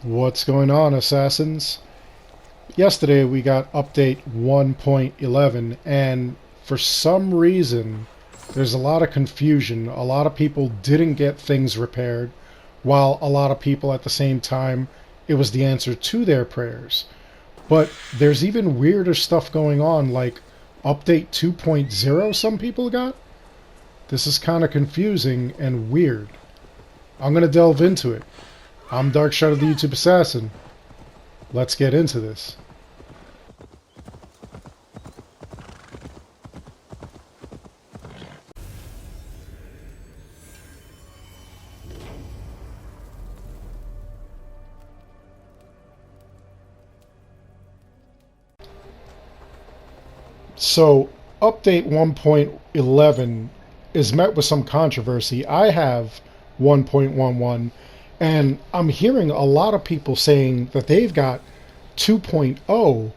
What's going on, assassins? Yesterday we got update 1.11, and for some reason there's a lot of confusion. A lot of people didn't get things repaired, while a lot of people at the same time it was the answer to their prayers. But there's even weirder stuff going on, like update 2.0 some people got. This is kind of confusing and weird. I'm going to delve into it. I'm Dark Shadow the YouTube Assassin. Let's get into this. So, update 1.11 is met with some controversy. I have 1.11, and I'm hearing a lot of people saying that they've got 2.0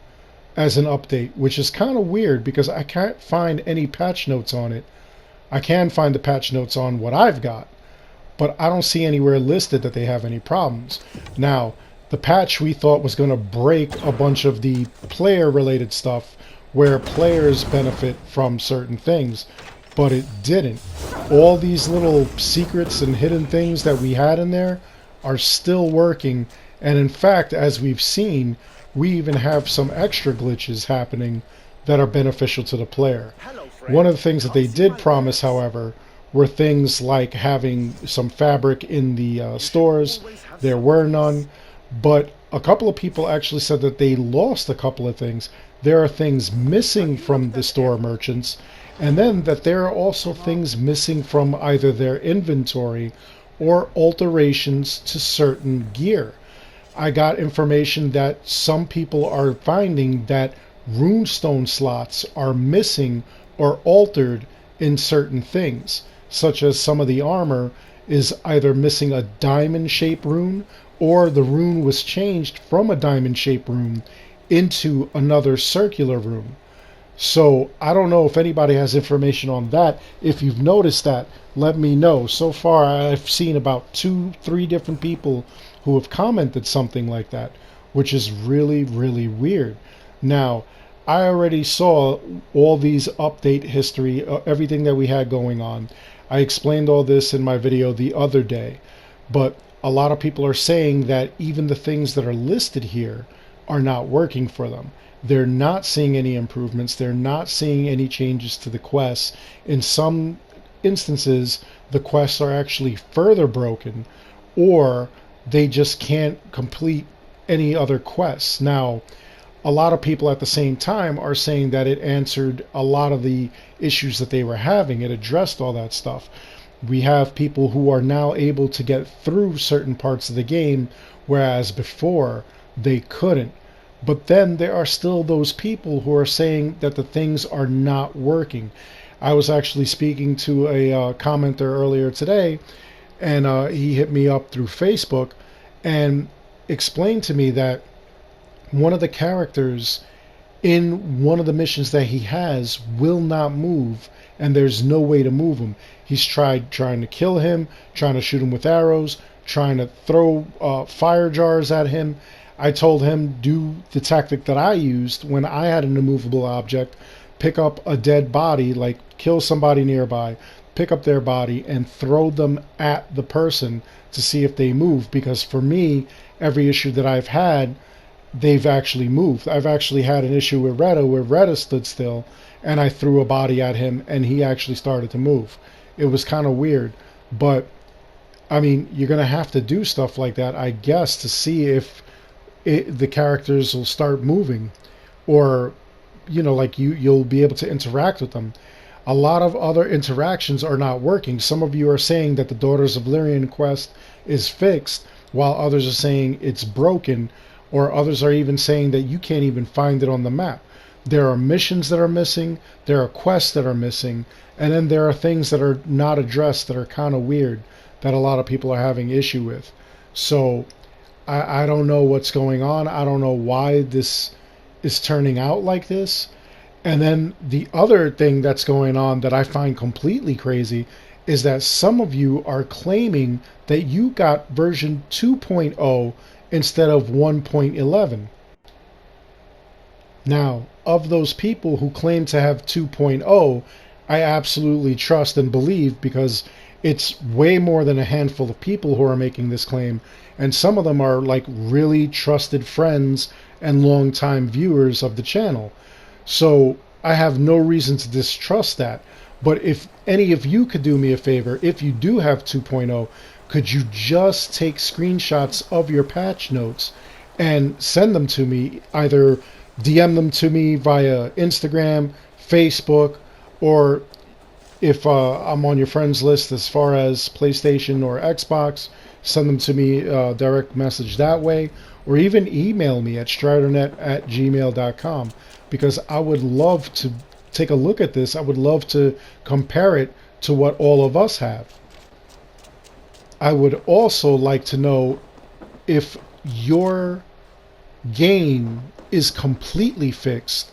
as an update, which is kind of weird because I can't find any patch notes on it. I can find the patch notes on what I've got, but I don't see anywhere listed that they have any problems. Now, the patch we thought was going to break a bunch of the player related stuff where players benefit from certain things, but it didn't. All these little secrets and hidden things that we had in there are still working, and in fact, as we've seen, we even have some extra glitches happening that are beneficial to the player. One of the things that they did promise, however, were things like having some fabric in the stores. There were none, but a couple of people actually said that they lost a couple of things. There are things missing from the store merchants, and then that there are also things missing from either their inventory or alterations to certain gear. I got information that some people are finding that runestone slots are missing or altered in certain things, such as some of the armor is either missing a diamond shaped rune, or the rune was changed from a diamond shaped rune into another circular rune. So I don't know if anybody has information on that. If you've noticed that, let me know. So far I've seen about 2-3 different people who have commented something like that, which is really, really weird. Now, I already saw all these update history, everything that we had going on. I explained all this in my video the other day, but a lot of people are saying that even the things that are listed here are not working for them. They're not seeing any improvements. They're not seeing any changes to the quests. In some instances, the quests are actually further broken, or they just can't complete any other quests. Now, a lot of people at the same time are saying that it answered a lot of the issues that they were having. It addressed all that stuff. We have people who are now able to get through certain parts of the game, whereas before they couldn't. But then there are still those people who are saying that the things are not working. I was actually speaking to a commenter earlier today, and he hit me up through Facebook and explained to me that one of the characters in one of the missions that he has will not move, and there's no way to move him. He's tried trying to kill him, trying to shoot him with arrows, trying to throw fire jars at him. I told him do the tactic that I used when I had an immovable object: pick up a dead body, like kill somebody nearby, pick up their body and throw them at the person to see if they move. Because for me, every issue that I've had, they've actually moved. I've actually had an issue with Retta where Retta stood still and I threw a body at him and he actually started to move. It was kind of weird, but I mean, you're going to have to do stuff like that, I guess, to see if the characters will start moving, or like you'll be able to interact with them. A lot of other interactions are not working. Some of you are saying that the Daughters of Lyrian quest is fixed, while others are saying it's broken, or others are even saying that you can't even find it on the map. There are missions that are missing, there are quests that are missing, and then there are things that are not addressed that are kind of weird that a lot of people are having issue with. So I don't know what's going on. I don't know why this is turning out like this. And then the other thing that's going on that I find completely crazy is that some of you are claiming that you got version 2.0 instead of 1.11. Now, of those people who claim to have 2.0, I absolutely trust and believe, because it's way more than a handful of people who are making this claim, and some of them are like really trusted friends and longtime viewers of the channel. So I have no reason to distrust that. But if any of you could do me a favor, if you do have 2.0, could you just take screenshots of your patch notes and send them to me, either DM them to me via Instagram, Facebook, or if I'm on your friends list as far as PlayStation or Xbox, send them to me direct message that way, or even email me at stridernet@gmail.com, because I would love to take a look at this. I would love to compare it to what all of us have. I would also like to know if your game is completely fixed,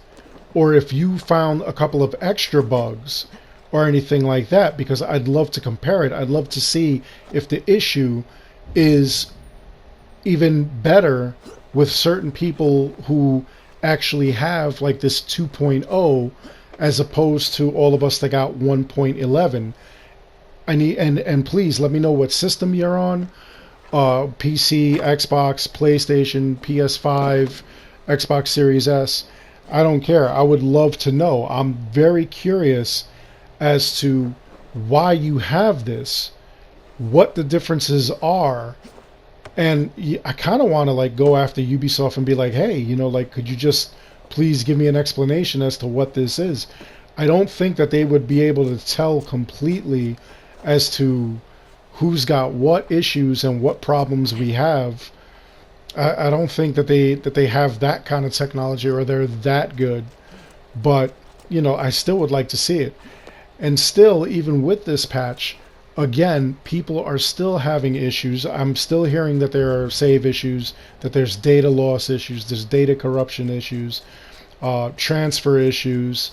or if you found a couple of extra bugs or anything like that, because I'd love to compare it. I'd love to see if the issue is even better with certain people who actually have like this 2.0 as opposed to all of us that got 1.11. I need, and please let me know what system you're on. PC, Xbox, PlayStation, PS5, Xbox Series S. I don't care. I would love to know. I'm very curious as to why you have this, what the differences are, and I kind of want to like go after Ubisoft and be like, hey, you know, like, could you just please give me an explanation as to what this is? I don't think that they would be able to tell completely as to who's got what issues and what problems we have. I don't think that they have that kind of technology, or they're that good. But you know, I still would like to see it. And still, even with this patch, again, people are still having issues. I'm still hearing that there are save issues, that there's data loss issues, there's data corruption issues, transfer issues.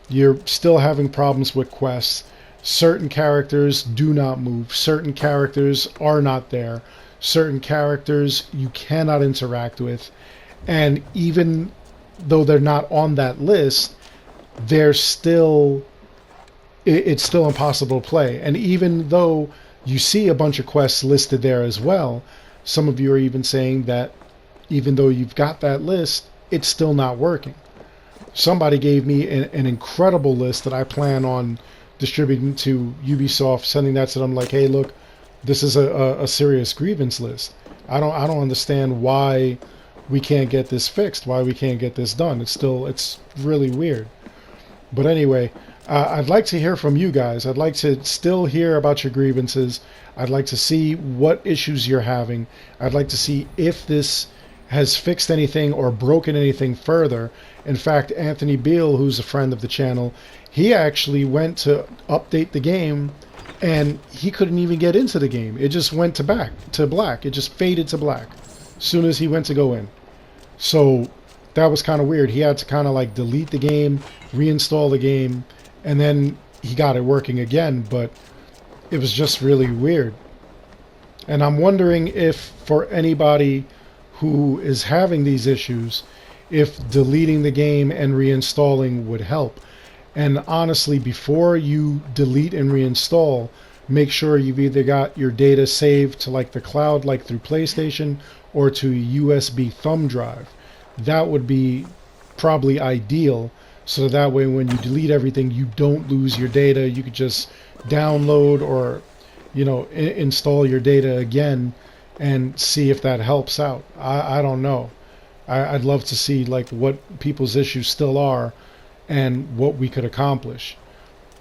You're still having problems with quests. Certain characters do not move. Certain characters are not there. Certain characters you cannot interact with. And even though they're not on that list, they're still, it's still impossible to play. And even though you see a bunch of quests listed there as well, some of you are even saying that even though you've got that list, it's still not working. Somebody gave me an incredible list that I plan on distributing to Ubisoft, sending that to them like, hey, look, this is a serious grievance list. I don't understand why we can't get this fixed, why we can't get this done. It's really weird. But anyway, I'd like to hear from you guys. I'd like to still hear about your grievances. I'd like to see what issues you're having. I'd like to see if this has fixed anything or broken anything further. In fact, Anthony Beale, who's a friend of the channel, he actually went to update the game and he couldn't even get into the game. It just went to black. It just faded to black as soon as he went to go in. So that was kind of weird. He had to kind of like delete the game, reinstall the game, and then he got it working again, but it was just really weird. And I'm wondering if for anybody who is having these issues, if deleting the game and reinstalling would help. And honestly, before you delete and reinstall, make sure you've either got your data saved to like the cloud, like through PlayStation, or to a USB thumb drive. That would be probably ideal, so that way when you delete everything, you don't lose your data. You could just download or, you know, install your data again and see if that helps out. I don't know. I'd love to see like what people's issues still are and what we could accomplish.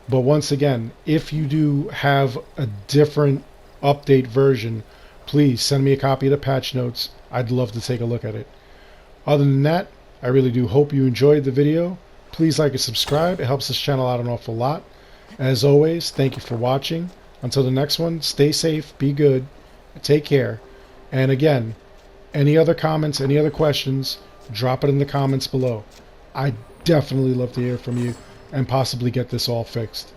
But once again, if you do have a different update version, please send me a copy of the patch notes. I'd love to take a look at it. Other than that, I really do hope you enjoyed the video. Please like and subscribe. It helps this channel out an awful lot. As always, thank you for watching. Until the next one, stay safe, be good, take care. And again, any other comments, any other questions, drop it in the comments below. I'd definitely love to hear from you and possibly get this all fixed.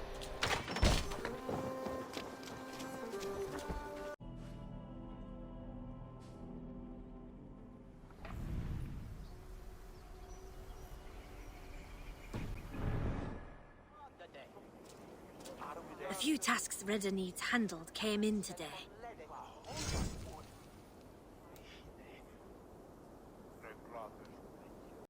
A few tasks Redder needs handled came in today.